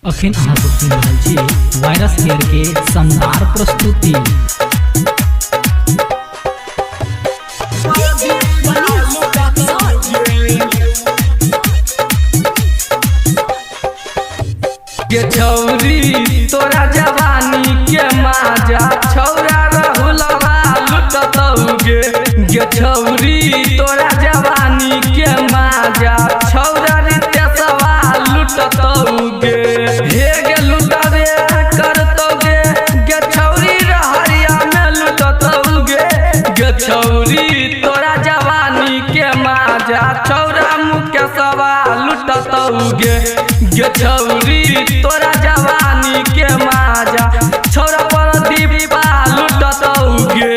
अखन अहाँ सब सुन रहल छी वायरस केयर के शानदार प्रस्तुति। के छौरी तोरा जवानी के माजा छौरा रहुलवा लुटतौगे गे छौरी तोरा जवानी के माजा छौरा रितेशवा लुटतौगे हे गे लुटबे करतौगे गे छौरी रहरिया में लुटतौगे गे छौरी तोरा जवानी के माजा छौरा मुकेशवा लुटतौगे गे छौरी तोरा जवानी के माजा छौरा प्रदीपवा लुटतौगे।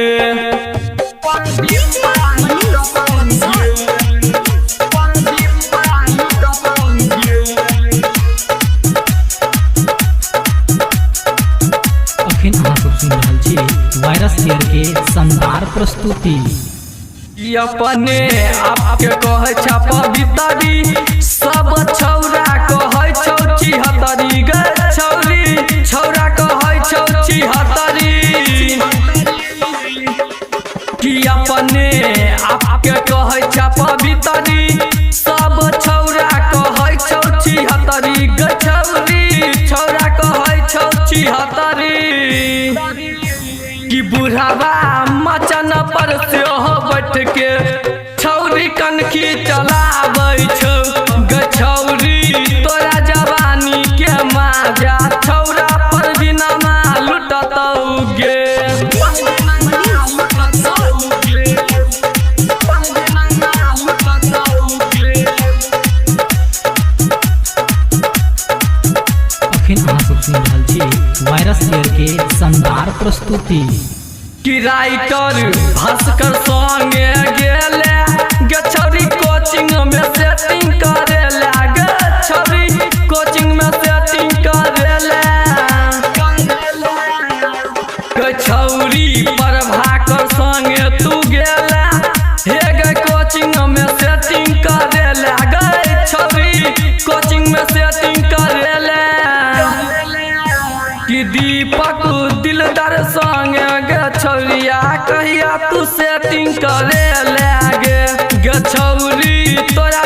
अखन अहाँ सब सुन रहल छी वायरस केयर के शानदार प्रस्तुति। अपने आपके कहे छ पवितरी सब छौरा कहे छौ छिहत्तरी गे छौरी छौरा कहे छौ छिहत्तरी कि अपने आपके कहे छ पवितरी सब छौरा कहे छौ छिहत्तरी गे छौरी छौरा कहे छौ छिहत्तरी कि बुढ़ावा मचन पर से बैठ के छौरी कनखी चलाबै छौ गे छौरी तोरा जवानी के माजा छौरा पर बिना लुटतौगे। अखन अहाँ सब सुन रहल छी वायरस केयर के शानदार प्रस्तुति। कि राइटर भास्कर संगे गेले गे छौरी कोचिंग में सेटिंग करेला गे छौरी कोचिंग में सेटिंग करेला गे छौरी प्रभाकर संगे तू गेला हे गे कोचिंग में सेटिंग करेला गे छौरी कोचिंग में सेटिंग करेला कि दीपक दिलदार संगे गे छौरिया कहिया तू सेटिंग करे लागे गे छौरी तोरा